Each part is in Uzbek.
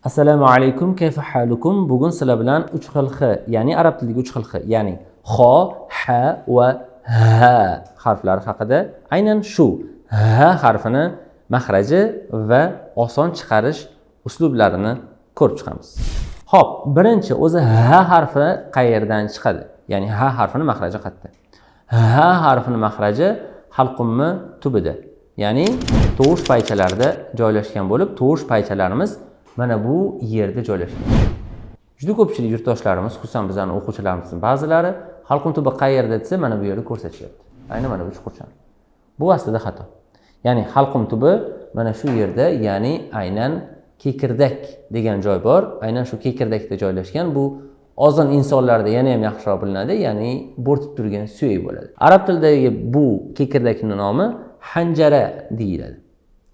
Assalomu alaykum, kayfa halukum? Bugun sizlar bilan 3 xil x, ya'ni arab tilidagi 3 xil x, ya'ni xo, ha va ha harflari haqida, aynan shu ha harfini maxraji va oson chiqarish uslublarini ko'rib chiqamiz. Xo'p, birinchi o'zi ha harfi qayerdan chiqadi? Ya'ni ha harfini maxraji qayerda? Ha harfini maxraji halqummi tubida, ya'ni tovush paychalarida joylashgan bo'lib, tovush paychalarimiz mana bu yerda joylashgan. Juda ko'pchilik yurtdoshlarimiz, xususan bizning o'quvchilarimizning ba'zilari halqum tubi qayerda desa, mana bu yerda ko'rsatishyapti. Aynan mana bu chuqurchan. Bu aslida xato. Ya'ni halqum tubi mana shu yerda, ya'ni aynan kekirdak degan joy bor. Aynan shu kekirdakda joylashgan. Bu ozg'in insonlarda yana ham yaxshiroq bilinadi, ya'ni bo'rtib turgan suyak bo'ladi. Arab tilidagi bu kekirdakning nomi hanjara deyiladi.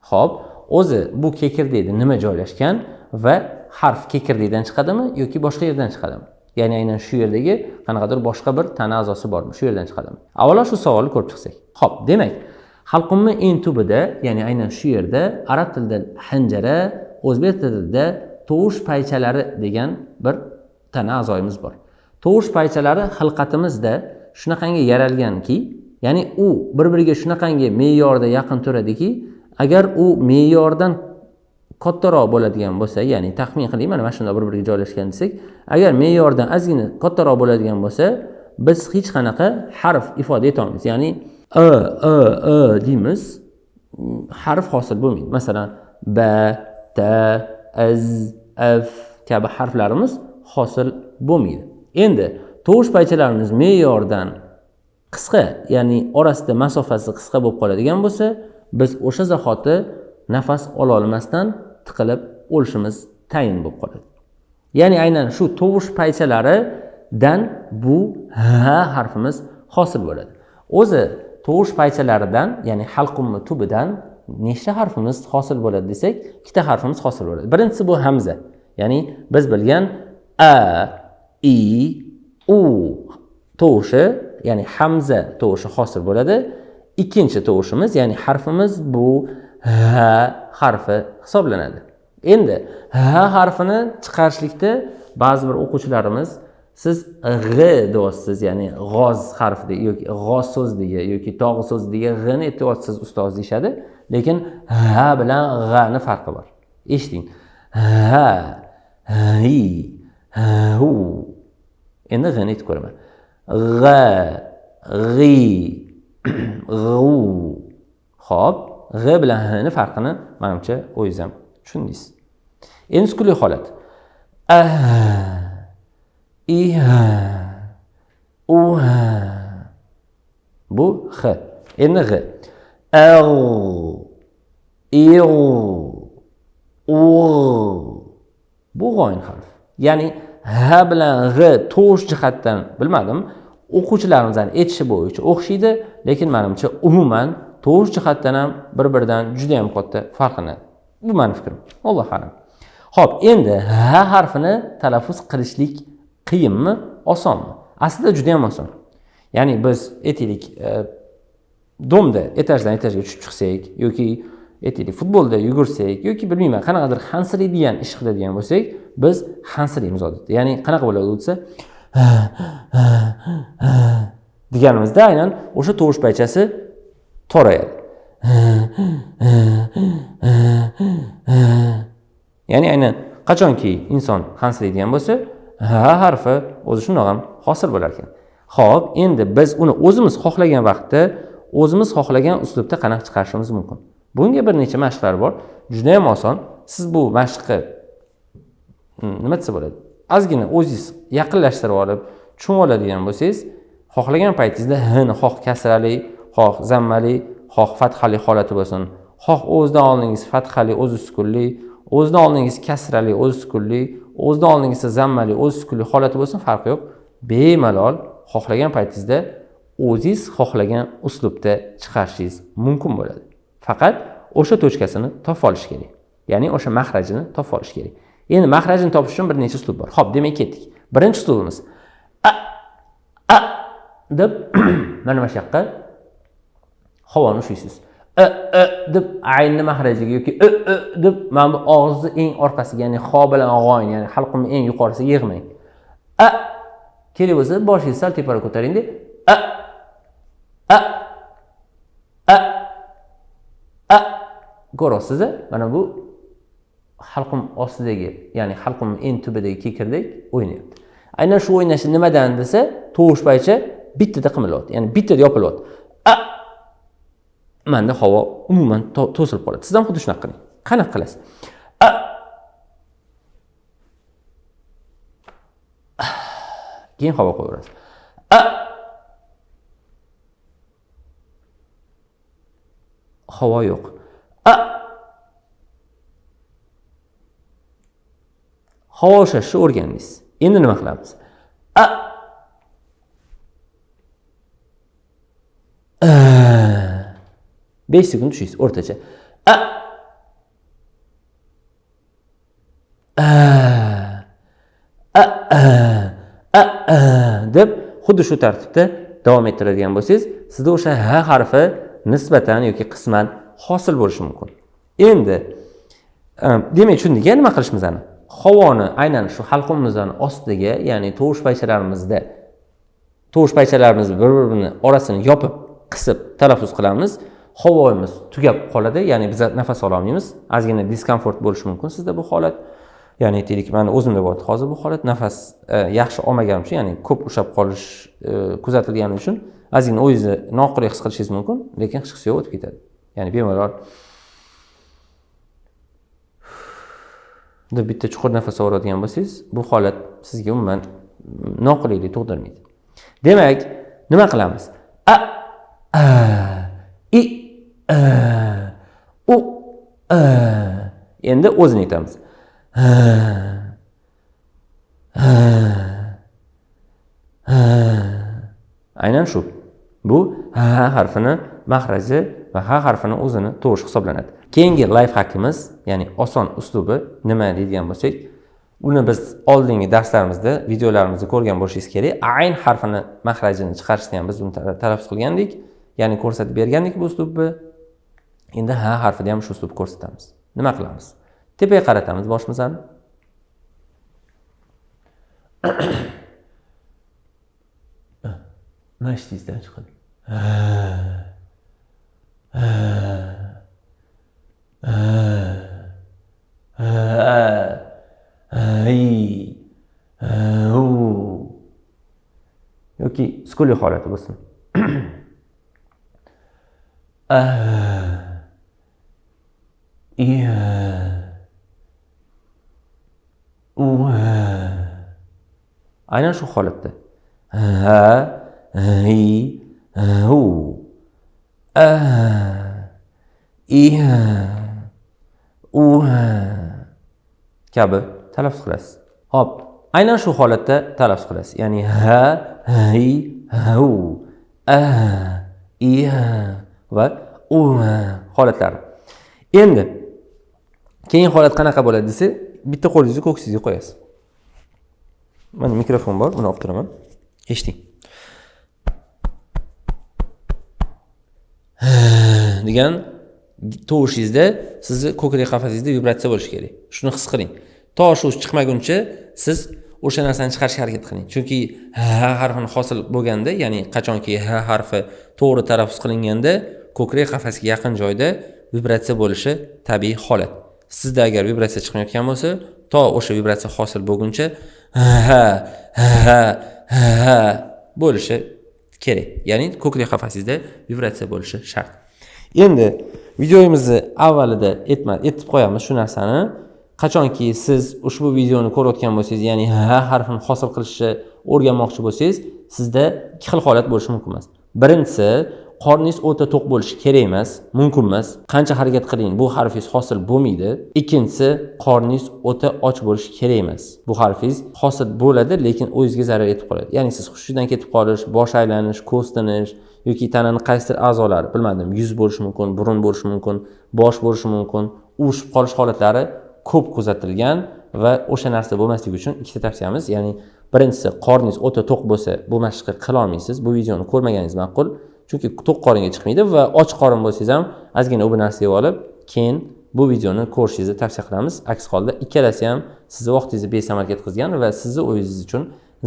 Xo'p, o'zi bu kekirdakda nima joylashgan va harf kekirdakdan chiqadimi yoki boshqa yerdan chiqadimi? Ya'ni aynan shu yerdagi qanaqadir boshqa bir tana a'zosi bormi? Shu yerdan chiqadimi? Avvalo shu savolni ko'rib chiqsak. Xo'p, demak, halqumni eng tubida, ya'ni aynan shu yerda arab tilida hanjara, o'zbek tilida tovush paychalari degan bir tana a'zoyimiz bor. Tovush paychalari xilqatimizda shunaqangi yaralganki, ya'ni u bir-biriga shunaqangi me'yorda yaqin turadiki, agar u me'yordan kattaroq bo'ladigan bo'lsa, ya'ni taxmin qiling, mana shunda bir-biriga joylashgan desak, agar me'yordan ozgina kattaroq bo'ladigan bo'lsa, biz hech qanaqa harf ifoda eta olmaymiz. Ya'ni deymiz, harf hosil bo'lmaydi. Masalan, ba, ta, az, af kabi harflarimiz hosil bo'lmaydi. Endi tovush paychalarimiz me'yordan qisqa, ya'ni orasida masofasi qisqa bo'lib qoladigan bo'lsa, biz o'sha zahoti nafas ola olmasdan tiqilib o'lishimiz tayin bo'lib qoladi. Ya'ni aynan shu tovush paychalaridan bu ha harfimiz hosil bo'ladi. O'zi tovush paychalaridan, ya'ni halqumni tubidan nechta harfimiz hosil bo'ladi desak, ikkita harfimiz hosil bo'ladi. Birinchisi bu hamza. Ya'ni biz bilgan a, i, u tovushi, ya'ni hamza tovushi hosil bo'ladi. Ikkinchi tovushimiz, ya'ni harfimiz bu ha harfi hisoblanadi. Endi ha harfini chiqarishlikda ba'zi bir o'quvchilarimiz siz g deyapsiz, ya'ni g'oz harfida yoki g'oz so'zligi yoki tog' so'zligi g'ni aytyapsiz ustoz deyshadi, lekin ha bilan g'ni farqi bor. Eshiting. Ha, hi, hu. Endi g'ni aytib ko'raman. G'a, g'i, g'u. Xo'p, g bilan h ni farqini menimcha o'zingiz ham tushundingiz. Endi sukunli holat. A, i, u, bu x. Endi g. Al, il, u. Bu g'oyin harf. Ya'ni h bilan g tovush jihatdan bilmadim, o'quvchilarimizning aytishi bo'yicha o'xshaydi, lekin menimcha umuman tovush jihatdan ham bir-biridan juda ham katta farqlanadi. Bu mening fikrim. Alloh alam. Xo'p, endi ha harfini talaffuz qilishlik qiyinmi, osonmi? Aslida juda ham oson. Ya'ni biz aytaylik, domda etajdan etajga tushib chiqsak yoki aytaylik futbolda yugursak yoki bilmayman, qanaqadir hansiraydigan ish qiladigan bo'lsak, biz hansiraymiz odatda. Ya'ni qanaqa bo'ladi desa, deganimizda aynan o'sha tovush paychasi torayadi. Ya'ni aynan qachonki inson hansiraydigan bo'lsa, ha harfi o'zi shundoq ham hosil bo'lar ekan. Xo'p, endi biz uni o'zimiz xohlagan vaqtda, o'zimiz xohlagan uslubda qanaqa chiqarishimiz mumkin? Bunga bir necha mashqlar bor. Juda ham oson. Siz bu mashqni nima desa bo'ladi? Ozgina o'zingiz yaqinlashtirib olib, tushunib oladigan bo'lsangiz, xohlagan paytingizda h ni xoh kasrali, xoh zammali, xoh fathali holati bo'lsin, xoh o'zidan oldingiz fathali, o'zi sukunli, o'zidan oldingiz kasrali, o'zi sukunli, o'zidan oldingiz zammali, o'zi sukunli holati bo'lsin, farqi yo'q. Bemalol xohlagan paytingizda o'zingiz xohlagan uslubda chiqarishingiz mumkin bo'ladi. Faqat o'sha tochkasini topib olish kerak. Ya'ni o'sha maxrajini topib olish kerak. Endi maxrajini topish uchun bir necha uslub bor. Xo'p, demak ketdik. Birinchi uslubimiz a deb mana bu yoqqa havoni ushlaysiz. deb aynni mahrajiga yoki deb mana bu og'izni eng orqasiga, ya'ni xo bilan g'oyni, ya'ni halqumni eng yuqorisiga yig'mang. Kerak bo'lsa boshingizni sal teparoq ko'taring-da. Ko'rasiz, mana bu halqum ostidagi, ya'ni halqumning eng tubidagi kekirdek o'ynayapti. Aynan shu o'ynashi nimadan desa, tovush payicha bittada qimilyapti, ya'ni bittada yopilyapti. Manda havo umuman to'silib qoladi. Siz ham xuddi shunaqa qiling. Qanaqa qilasiz? Keyin havo qo'yaverasiz. Havo yo'q. Havo ushlashni o'rgandingiz. Endi nima qilamiz? 5 sekund tushaysiz o'rtacha. Deb xuddi shu tartibda davom ettiradigan bo'lsangiz, sizda o'sha h harfi nisbatan yoki qisman hosil bo'lishi mumkin. Endi demak tushundingmi nima qilishimizni? Havoni aynan shu halqumimizning ostiga, ya'ni tovush paychalarimiz bir-birini orasini yopib, qisib talaffuz qilamiz. Havomiz tugab qoladi, ya'ni biz nafas ola olmaymiz. Ozgina diskomfort bo'lishi mumkin sizda bu holat. Ya'ni aytaylik, meni o'zimda bor hozir bu holat, nafas yaxshi olmaganim uchun, ya'ni ko'p ushab qolish kuzatilgani uchun ozgina o'zingizni noqulay his qilishingiz mumkin, lekin hech qisi yo'q, o'tib ketadi. Ya'ni bemalol deb bitta chuqur nafas oladigan bo'lsangiz, bu holat sizga umuman noqulaylik tug'dirmaydi. Demak, nima qilamiz? Endi o'zini aytamiz. Aynan shu. Bu h harfini mahraji va h harfini o'zini tovush hisoblanadi. Keyingi life hackimiz, ya'ni oson uslubi nima deydigan bo'lsak, uni biz oldingi darslarimizda, videolarimizda ko'rgan bo'lishingiz kerak. Ayn harfini mahrajini chiqarishni ham biz uni talaffuz qilgandik, ya'ni ko'rsatib bergandik bu uslubni. Endi h harfida ham shu uslubni ko'rsatamiz. Nima qilamiz? Tepaga qaratamiz boshimizni. Mashtisdan chiqadi. Yoki sukuli holati bo'lsin. Aynan shu holatda. Kabi talaffuz qilasiz. Hop, aynan shu holatda talaffuz qilasiz. Ya'ni va holatlari. Endi keyin holat qanaqa bo'ladi desa, bitta qo'lingizni ko'ksingizga qo'yasiz. Mana mikrofon bor, buni olib turaman. Eshiting. Degan tovushingizda sizni ko'krak qafasingizda vibratsiya bo'lishi kerak. Shuni his qiling. To shu chiqmaguncha siz o'sha narsani chiqarishga harakat qiling. Chunki h harfini hosil bo'lganda, ya'ni qachonki h harfi to'g'ri talaffuz qilinganda, ko'krak qafasiga yaqin joyda vibratsiya bo'lishi tabiiy holat. Sizda agar vibratsiya chiqmayotgan bo'lsa, to o'sha vibratsiya hosil bo'lguncha bo'lishi kerak. Ya'ni ko'krak qafasingizda vibratsiya bo'lishi shart. Endi videomizni avvalida aytib qo'yamiz shu narsani. Qachonki siz ushbu videoni ko'rayotgan bo'lsangiz, ya'ni h harfini hosil qilishni o'rganmoqchi bo'lsangiz, sizda ikki xil holat bo'lishi mumkin emas. Birinchisi, qorningiz o'ta to'q bo'lishi kerak emas, mumkin emas. Qancha harakat qiling, bu harfingiz hosil bo'lmaydi. Ikkinchisi, qorningiz o'ta och bo'lishi kerak emas. Bu harfingiz hosil bo'ladi, lekin o'zingizga zarar yetib qoladi. Ya'ni siz hushdan ketib qolish, bosh aylanish, ko'z tinish yoki tananing qaysidir a'zolari, bilmadim, yuz bo'lishi mumkin, burun bo'lishi mumkin, bosh bo'lishi mumkin, uvushib qolish holatlari ko'p kuzatilgan va o'sha narsa bo'lmasligi uchun ikkita tavsiyamiz. Ya'ni birinchisi, qorningiz o'ta to'q bo'lsa, bu mashqni qila olmaysiz. Bu videoni ko'rmaganingiz ma'qul. Chunki to'q qoringa chiqmaydi va och qorin bo'lsangiz ham ozgina u narsa yeb olib, keyin bu videoni ko'rishingizni tavsiya qilamiz. Aks holda ikkalasi ham sizni vaqtingizni besamar ketkazgan va sizni o'zingiz uchun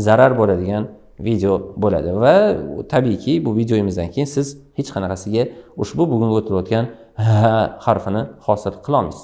zarar bo'ladigan video bo'ladi va tabiiyki bu videomizdan keyin siz hech qanaqasiga ushbu bugungi o'tirayotgan harfini hosil qila olmaysiz.